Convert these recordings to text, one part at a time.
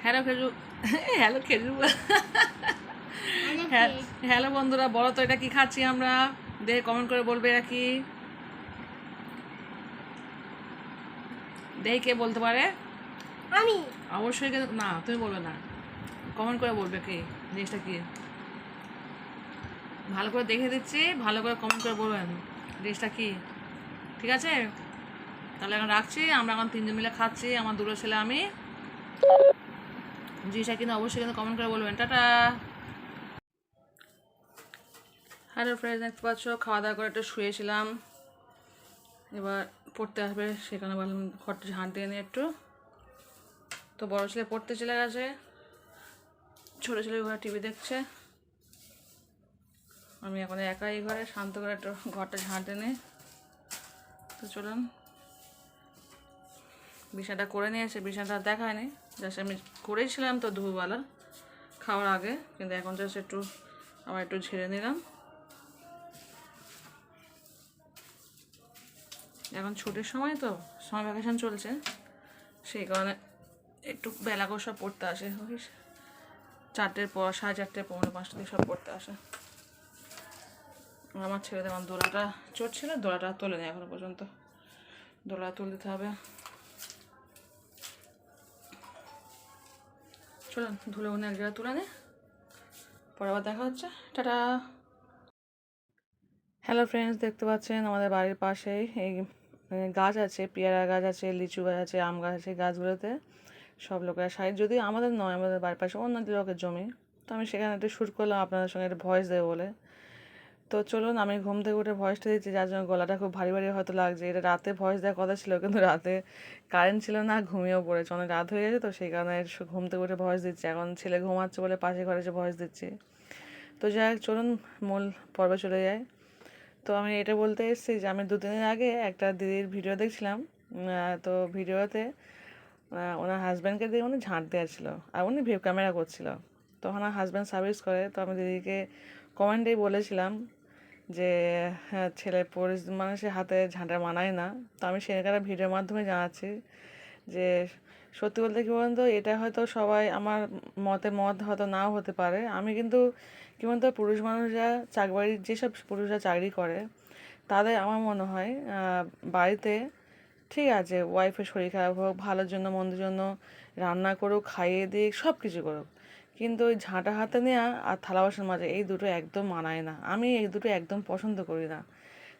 Hello খেজু hello খেজু hello বন্ধুরা, বলো তো এটা কি খাচ্ছি আমরা? দেখে কমেন্ট করে বলবে এটা কি, দেখে কে বলতে পারে? আমি। অবশ্যই কিন্তু না, তুমি বলবে না, কমেন্ট করে বলবে কি জিনিসটা কি। ভালো করে দেখে দিচ্ছি, ভালো করে কমেন্ট করে বলবেন জিনিসটা কি। ঠিক আছে, তাহলে এখন রাখছি। আমরা এখন তিনজন মিলে খাচ্ছি, আমার দুটো ছেলে আমি। জিনিসটা কিন্তু অবশ্যই কিন্তু কমেন্ট করে বলবেন। টাটা। হ্যালো ফ্রেন্ডস, দেখতে পাচ্ছ খাওয়া দাওয়া করে একটু শুয়েছিলাম, এবার পড়তে আসবে, সেখানে বললাম ঘরটা ঝাঁট দিয়ে নিয়ে একটু। তো বড় ছেলে পড়তে চলে গেছে, ছোটো ছেলে ঘরে টিভি দেখছে, আমি এখন একাই ঘরে শান্ত করে একটু ঘরটা ঝাঁট দিয়ে নিই। তো চলুন, বিছানাটা করে নিয়েছে, বিছানাটা দেখায়নি, জাস্ট আমি করেছিলাম তো দুপুরবেলা খাওয়ার আগে, কিন্তু এখন জাস্ট একটু আবার একটু ঝেড়ে নিলাম। এখন ছুটির সময় তো, সময় ভ্যাকেশন চলছে, সেই কারণে একটু বেলা করে সব পড়তে আসে, ওই 4টের পর, 4:30, 4:45 থেকে সব পড়তে আসে। আমার ছেলেদের আমার দোলাটা চড়ছিল, দোলাটা তোলে নেই এখনো পর্যন্ত, দোলা তুলে দিতে হবে। চলুন ধুলে উনি এক জায়গায় তুলে নে, পরে আবার দেখা হচ্ছে। টাটা। হ্যালো ফ্রেন্ডস, দেখতে পাচ্ছেন আমাদের বাড়ির পাশেই এই গাছ আছে, পেয়ারা গাছ আছে, লিচু গাছ আছে, আম গাছ আছে। গাছগুলোতে সব লোকেরা সাইড, যদি আমাদের নয়, আমাদের বাড়ির পাশে অন্য লোকের জমি। তো আমি সেখানে একটু শ্যুট করলাম আপনাদের সঙ্গে একটা ভয়েস দেবো বলে। তো চলুন, আমি ঘুম থেকে উঠে ভয়েসটা দিচ্ছি, যার জন্য গলাটা খুব ভারী ভারী হয়তো লাগছে। এটা রাতে ভয়েস দেওয়ার কথা ছিল, কিন্তু রাতে কারেন্ট ছিল না, ঘুমিয়েও পড়েছে, অনেক রাত হয়ে গেছে, তো সেই কারণে ঘুম থেকে উঠে ভয়েস দিচ্ছি। এখন ছেলে ঘুমাচ্ছে বলে পাশে ঘরে এসে ভয়েস দিচ্ছি। তো যাই হোক, চলুন মূল পর্বে চলে যায়। তো আমি এটা বলতে এসেছি যে আমি 2 দিনের আগে একটা দিদির ভিডিও দেখছিলাম। তো ভিডিওতে ওনার হাজব্যান্ডকে দিয়ে উনি ঝাঁট দেওয়াছিল, আর উনি ভেব ক্যামেরা করছিল। তো ওনার হাজব্যান্ড সার্ভিস করে, তো আমি দিদিকে কমেন্টেই বলেছিলাম যে হ্যাঁ, ছেলে পুরুষ মানুষের হাতে ঝাঁটা মানায় না। তো আমি সেখানে ভিডিওর মাধ্যমে জানাচ্ছি যে সত্যি বলতে কী বলুন তো, এটা হয়তো সবাই আমার মত হয়তো নাও হতে পারে। আমি কিন্তু কী বলুন তো, পুরুষ মানুষরা চাকরি, যেসব পুরুষরা চাকরি করে, তাদের আমার মনে হয় বাড়িতে ঠিক আছে, ওয়াইফের শরীর খারাপ হোক, ভালোর জন্য মন্দের জন্য রান্না করুক, খাইয়ে দিক, সব কিছু করুক, কিন্তু ওই ঝাঁটা হাতে নেওয়া আর থালা বাসন মাজা, এই দুটো একদম মানায় না। আমি এই দুটো একদম পছন্দ করি না।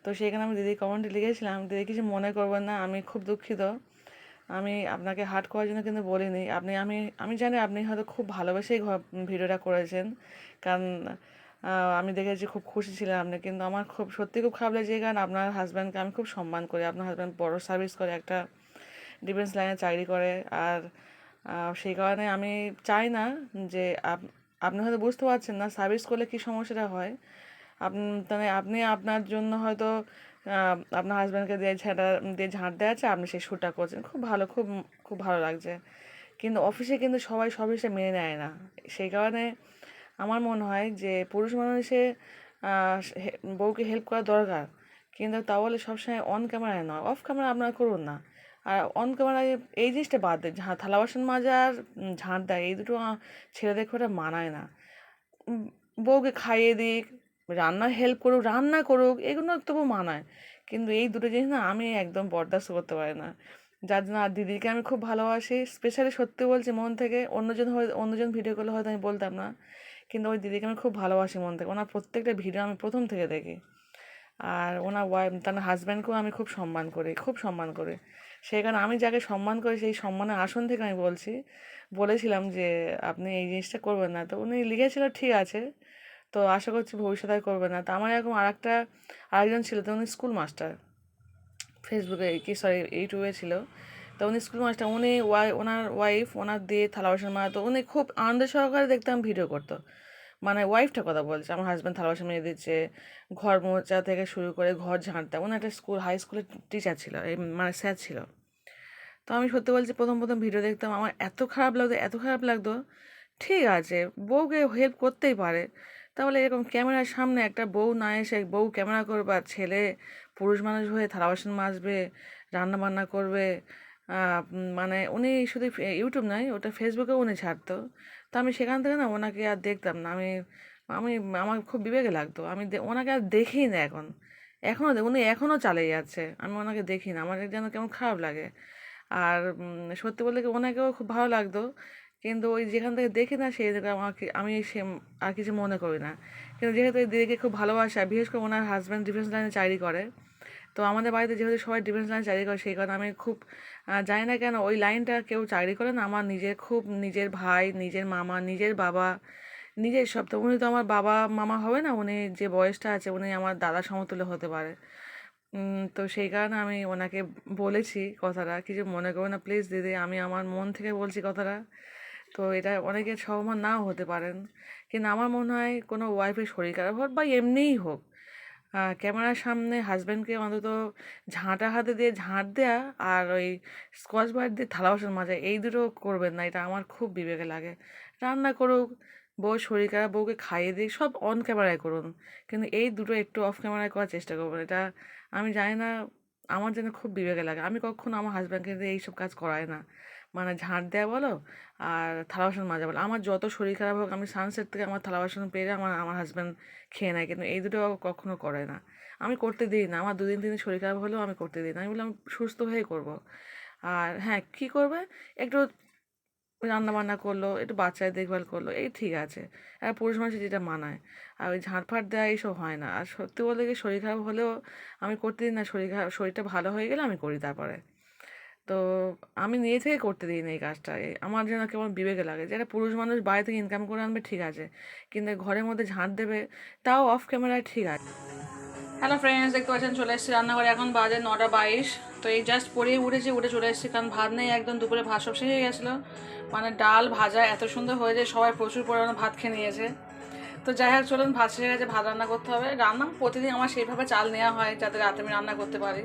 তো সেখানে আমি দিদির কমেন্টে লিখেছিলাম, দিদি কিছু মনে করবেন না, আমি খুব দুঃখিত, আমি আপনাকে হার্ট করার জন্য কিন্তু বলিনি। আমি আমি জানি আপনি হয়তো খুব ভালোবেসেই ভিডিওটা করেছেন, কারণ আমি দেখেছি খুব খুশি ছিলেন আপনি, কিন্তু আমার খুব সত্যি খুব খারাপ লাগছে, কারণ আপনার হাজব্যান্ডকে আমি খুব সম্মান করি। আপনার হাজব্যান্ড বড় সার্ভিস করে, একটা ডিফেন্স লাইনে চাকরি করে, আর সেই কারণে আমি চাই না যে আপনি হয়তো বুঝতে পারছেন না সার্ভিস করলে কী সমস্যাটা হয়। মানে আপনি আপনার জন্য হয়তো আপনার হাজব্যান্ডকে দিয়ে ঝাঁট দেওয়া আছে, আপনি সেই শ্যুটটা করছেন, খুব ভালো, খুব খুব ভালো লাগছে। কিন্তু অফিসে কিন্তু সবাই সব বিষয়ে মেনে নেয় না। সেই কারণে আমার মনে হয় যে পুরুষ মানুষে বউকে হেল্প করা দরকার, কিন্তু তা বলে সবসময় অন ক্যামেরায় নয়, অফ ক্যামেরা আপনারা করুন না। আর অন ক্যামেরায় এই জিনিসটা বাদ দেয়, থালা বাসন মাজা আর ঝাঁট দেয়, এই দুটো ছেলেদের খুব একটা মানায় না। বউকে খাইয়ে দিক, রান্না করুক, এগুলো তবু মানায়, কিন্তু এই দুটো জিনিস না আমি একদম বরদাস্ত করতে পারি না। যার জন্য আর দিদিকে আমি খুব ভালোবাসি, স্পেশালি সত্যি বলছি মন থেকে। অন্যজন ভিডিও করলে হয়তো আমি বলতাম না, কিন্তু ওই দিদিকে আমি খুব ভালোবাসি মন থেকে। ওনার প্রত্যেকটা ভিডিও আমি প্রথম থেকে দেখি, আর ওনার তার হাজব্যান্ডকেও আমি খুব সম্মান করি, খুব সম্মান করি। সেই কারণে আমি যাকে সম্মান করি, সেই সম্মানের আসন থেকে আমি বলেছিলাম যে আপনি এই জিনিসটা করবেন না। তো উনি লিখেছিল ঠিক আছে, তো আশা করছি ভবিষ্যতে আর করবে না। তো আমার এরকম আরেকজন ছিল, তো উনি স্কুল মাস্টার, ফেসবুকে ইউটিউবে ছিল। তো উনি স্কুল মাস্টার, ওনার ওয়াইফ ওনার দিয়ে থালা বাসন মাজতো, উনি খুব আনন্দ সহকারে দেখতাম ভিডিও করতো। মানে ওয়াইফটা কথা বলছে, আমার হাজব্যান্ড থালা বাসন মেজে দিচ্ছে, ঘর মোছা থেকে শুরু করে ঘর ঝাঁটতা। উনি একটা হাই স্কুলের টিচার ছিল, মানে স্যার ছিল। তো আমি সত্যি বলছি, প্রথম প্রথম ভিডিও দেখতাম, আমার এত খারাপ লাগতো, এত খারাপ লাগতো। ঠিক আছে, বউকে হেল্প করতেই পারে, তাহলে এরকম ক্যামেরার সামনে একটা বউ না এসে বউ ক্যামেরা করবে, আর ছেলে পুরুষ মানুষ হয়ে থালা বাসন মাজবে, রান্না বান্না করবে, মানে উনি শুধু ইউটিউব নয়, ওটা ফেসবুকেও উনি ছাড়তো। তো আমি সেখান থেকে না ওনাকে আর দেখতাম না। আমি আমি আমার খুব বিবেকে লাগতো। আমি ওনাকে আর দেখিই না এখন। উনি এখনও চালিয়ে যাচ্ছে, আমি ওনাকে দেখি না, আমার যেন কেমন খারাপ লাগে। আর সত্যি বলতে কি ওনাকেও খুব ভালো লাগতো, কিন্তু ওই যেখান থেকে দেখি না সেই জায়গায় আমাকে আমি সে আর কিছু মনে করি না। কিন্তু যেহেতু এই দিদিকে খুব ভালোবাসা, বিশেষ করে ওনার হাজব্যান্ড ডিফেন্স লাইনে চাকরি করে। তো আমাদের বাড়িতে যেহেতু সবাই ডিফেন্স লাইনে চাকরি করে, সেই কারণে আমি খুব জানি না কেন ওই লাইনটা কেউ চাকরি করে না, আমার নিজের খুব নিজের ভাই, নিজের মামা, নিজের বাবা, নিজের সব। তো উনি তো আমার বাবা মামা হবে না, উনি যে বয়সটা আছে উনি আমার দাদা সমতুল্য হতে পারে। তো সেই কারণে আমি ওনাকে বলেছি কথাটা, কিছু মনে করো না প্লিজ দিদি, আমি আমার মন থেকে বলছি কথাটা। তো এটা অনেকের সহমত নাও হতে পারেন, কিন্তু আমার মনে হয় কোনো ওয়াইফের শরীর খারাপ হোক বা এমনিই হোক, ক্যামেরার সামনে হাজব্যান্ডকে অন্তত ঝাঁটা হাতে দিয়ে ঝাঁট দেয়া আর ওই স্কচ ব্রাইট দিয়ে থালা বাসন মাজা, এই দুটো করবেন না, এটা আমার খুব বিবেকে লাগে। রান্না করুক, বউ শরীর খারাপ, বউকে খাইয়ে দিই, সব অন ক্যামেরায় করুন, কিন্তু এই দুটো একটু অফ ক্যামেরায় করার চেষ্টা করবেন। এটা আমি জানি না, আমার যেন খুব বিবেকে লাগে। আমি কখনো আমার হাজব্যান্ডকে দিয়ে এইসব কাজ করাই না, মানে ঝাঁট দেওয়া বলো আর থালা বাসন মাজা বলো। আমার যত শরীর খারাপ হোক, আমি সানসেট থেকে আমার থালা বাসন পেরে আমার আমার হাজব্যান্ড খেয়ে নেয়, কিন্তু এই দুটো কখনো করে না। আমি করতে দিই না, আমার 2 দিন 3 দিন শরীর খারাপ হলেও আমি করতে দিই না। আমি বললাম সুস্থ হয়ে করব। আর হ্যাঁ, কী করবে, একটু রান্না বান্না করলো, একটু বাচ্চাদের দেখভাল করলো, এই ঠিক আছে। আর পুরুষ মানুষের যেটা মানায়। আর ওই ঝাঁটফাট দেওয়া এইসব হয় না। আর সত্যি বলতে কি শরীর খারাপ হলেও আমি করতে দিই না, শরীরটা ভালো হয়ে গেলে আমি করি তারপরে। তো আমি নিজে থেকে করতে দিই না এই কাজটা। আমার যেন কেমন বিবেকে লাগে যে একটা পুরুষ মানুষ বাইরে থেকে ইনকাম করে আনবে ঠিক আছে, কিন্তু ঘরের মধ্যে ঝাঁট দেবে, তাও অফ ক্যামেরায়, ঠিক আছে। হ্যালো ফ্রেন্ডস, দেখতে পাচ্ছেন চলে এসেছি রান্নাঘরে। এখন বাজে 9টা 22। তো এই জাস্ট পরেই উঠে চলে এসেছি, কারণ ভাত নেই একদম। দুপুরে ভাত সব শেষ হয়ে গেছিলো, মানে ডাল ভাজা এত সুন্দর হয়ে যায়, সবাই প্রচুর পরিমাণে ভাত খেয়ে নিয়েছে। তো যাই হোক চলুন, ভাত শেষে গেছে, ভাত রান্না করতে হবে। রান্না প্রতিদিন আমার সেইভাবে চাল নেওয়া হয় যাতে রাতে আমি রান্না করতে পারি,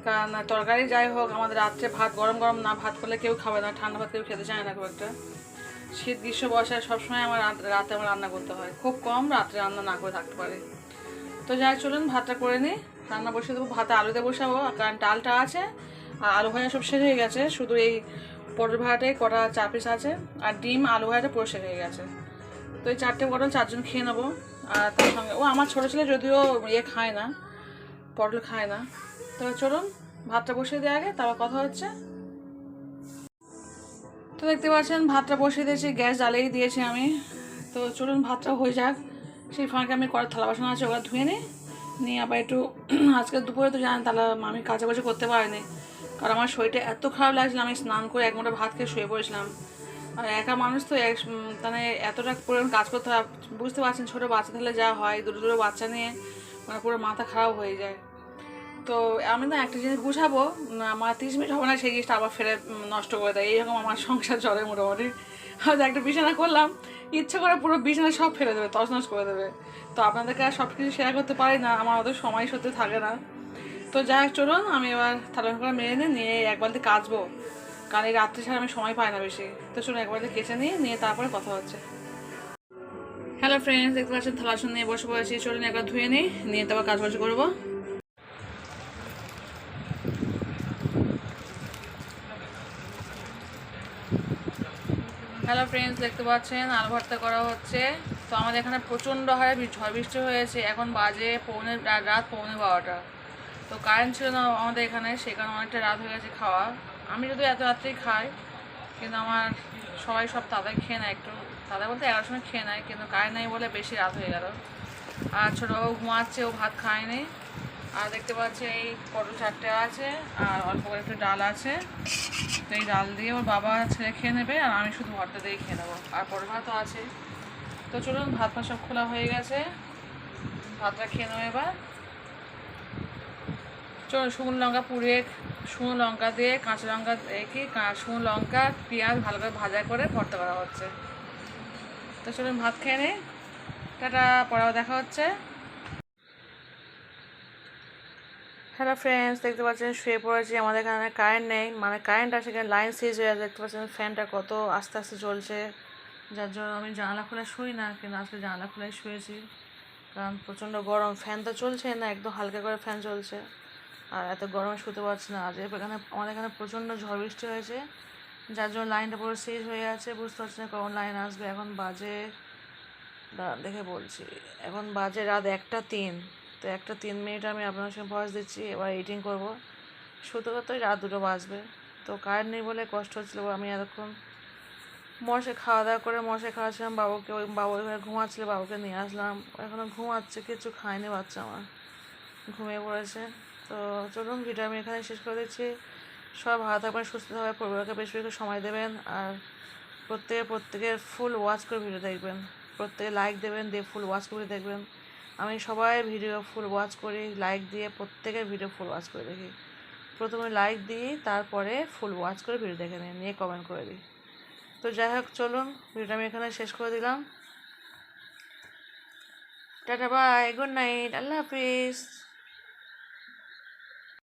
কারণ তরকারি যাই হোক আমাদের রাত্রে ভাত গরম গরম না ভাত করলে কেউ খাবে না, ঠান্ডা ভাত কেউ খেতে চায় না খুব একটা। শীত গ্রীষ্ম বর্ষায় সবসময় আমার রাতে আমার রান্না করতে হয়, খুব কম রাত্রে রান্না না করে থাকতে পারি। তো যাই চলুন ভাতটা করে নিই, রান্না বসিয়ে দেবো। ভাতে আলুতে বসাবো, কারণ ডালটা আছে আর আলু ভাজা সব শেষ হয়ে গেছে, শুধু এই পটল ভাজাটাই কটা 4 পিস আছে, আর ডিম আলু ভাজাটা পুরো শেষ হয়ে গেছে। তো এই 4টে পটল 4জন খেয়ে নেবো। আর তার সঙ্গে আমার ছোটো ছেলে যদিও খায় না, পটল খায় না। তো চলুন ভাতটা বসিয়ে দিয়ে আগে, তারপর কথা হচ্ছে। তো দেখতে পাচ্ছেন ভাতটা বসিয়ে দিয়েছি, গ্যাস জ্বালিয়ে দিয়েছি আমি। তো চলুন ভাতটা হয়ে যাক, সেই ফাঁকে আমি কড়া থালা বাসন আছে ওগুলো ধুয়ে নিয়ে আবার একটু আজকে দুপুরে তো জানেন তাহলে আমি কাচাকুচি করতে পারিনি, কারণ আমার শরীরটা এত খারাপ লাগছিল, আমি স্নান করে 1 মুঠো ভাত খেয়ে শুয়ে পড়েছিলাম। আর একা মানুষ তো মানে এতটা পরিমাণ কাজ করতে হয়, বুঝতে পারছেন ছোটো বাচ্চা থাকলে যা হয়, দুটো বাচ্চা নিয়ে মানে পুরো মাথা খারাপ হয়ে যায়। তো আমি না একটা জিনিস বুঝাবো, আমার 30 মিনিট হবে না সেই জিনিসটা আবার ফেলে নষ্ট করে দেয়, এইরকম আমার সংসার চলে মোটামুটি। হয়তো একটা বিছানা করলাম, ইচ্ছে করে পুরো বিছানা সব ফেলে দেবে, তছনছ করে দেবে। তো আপনাদেরকে আর সব কিছু শেয়ার করতে পারি না, আমার অত সময় সত্যি থাকে না। তো যাই হোক চলুন, আমি এবার থালা করে মেরে নিয়ে এক বালতি কাচবো, কারণ এই রাত্রি ছাড়া আমি সময় পাই না বেশি। তো চলুন এক বালতি কেচে নিয়ে তারপরে কথা হচ্ছে। হ্যালো ফ্রেন্ডস, দেখতে পাচ্ছেন থালা বাসন নিয়ে বসে পড়েছি, চলুন একবার ধুয়ে নিয়ে তারপর কাজবাজ করবো। হ্যালো ফ্রেন্ডস, দেখতে পাচ্ছেন আলু ভর্তা করা হচ্ছে। তো আমাদের এখানে প্রচণ্ড হারে ঝড় বৃষ্টি হয়েছে, এখন বাজে রাত 11:45। তো কারেন্ট ছিল না আমাদের এখানে, সেই কারণে অনেকটা রাত হয়ে গেছে খাওয়া। আমি যদি এত রাত্রেই খাই, কিন্তু আমার সবাই সব তাড়াতাড়ি খেয়ে নেয়, একটু তাদের বলতে 11টার সময় খেয়ে নেয়, কিন্তু কারেন্ট নেই বলে বেশি রাত হয়ে গেল। আর ছোটো ঘুমাচ্ছে, ও ভাত খায়নি। আর দেখতে পাচ্ছি এই পটল 4টে আছে আর অল্প করে একটু ডাল আছে। তো এই ডাল দিয়ে ওর বাবা ছেলে খেয়ে নেবে, আর আমি শুধু ভর্তা দিয়ে খেয়ে নেবো, আর পটল ভাতও আছে। তো চলুন ভাত পা সব খোলা হয়ে গেছে, ভাতটা খেয়ে নেবো এবার। চলুন শুকনো লঙ্কা পুড়িয়ে, শুকনো লঙ্কা দিয়ে কাঁচা লঙ্কা শুকনো লঙ্কা পেঁয়াজ ভালো করে ভাজা করে ভর্তা করা হচ্ছে। তো চলুন ভাত খেয়ে নিই, টাটা, পরেও দেখা হচ্ছে। হ্যালো ফ্রেন্ডস, দেখতে পাচ্ছেন শুয়ে পড়েছি। আমাদের এখানে কারেন্ট নেই, মানে কারেন্ট আসে এখানে লাইন সিজ হয়ে আছে। দেখতে পাচ্ছেন ফ্যানটা কত আস্তে আস্তে চলছে, যার জন্য আমি জানালা খুলে শুই না, কিন্তু আজকে জানালা খুলে শুয়েছি, কারণ প্রচণ্ড গরম। ফ্যান তো চলছে না, একদম হালকা করে ফ্যান চলছে। আর এত গরমে শুতে পারছি না। আজ এখানে আমাদের এখানে প্রচণ্ড ঝড় বৃষ্টি হয়েছে, যার জন্য লাইনটা পুরো শেষ হয়ে আছে। বুঝতে পারছি না কখন লাইন আসবে। এখন বাজে, দাঁড়ান দেখে বলছি, এখন বাজে রাত 1টা 3। তো 1টা 3 আমি আপনার সঙ্গে ভয়েস দিচ্ছি, এবার এডিটিং করবো। শুতে করতেই রাত 2টো বাজবে। তো কারেন্ট নেই বলে কষ্ট হচ্ছিলো। আমি এতক্ষণ খাওয়া দাওয়া করে খাওয়াচ্ছিলাম বাবুকে। ওই বাবু এবার ঘুমাচ্ছিল, বাবুকে নিয়ে আসলাম। এখনও ঘুমাচ্ছে, কিছু খায়নি বাচ্চা আমার, ঘুমিয়ে পড়েছে। তো চলুন, ভিডিও আমি এখানে শেষ করে দিচ্ছি। সব ভালো থাকবেন, সুস্থ থাকবেন, পরিবারকে বেশি বেশি সময় দেবেন। আর প্রত্যেকের ফুল ওয়াচ করে ভিডিও দেখবেন। প্রত্যেকে লাইক দেবেন, দিয়ে ফুল ওয়াচ করে দেখবেন। আমি সবাই ভিডিও ফুল ওয়াচ করি, লাইক দিয়ে প্রত্যেকের ভিডিও ফুল ওয়াচ করে দেখি। প্রথমে লাইক দিই, তারপরে ফুল ওয়াচ করে ভিডিও দেখে নিয়ে কমেন্ট করে দিই। তো যাই হোক, চলুন ভিডিওটা আমি এখানে শেষ করে দিলাম। টাটা, বাই, গুড নাইট, আল্লাহ হাফিজ।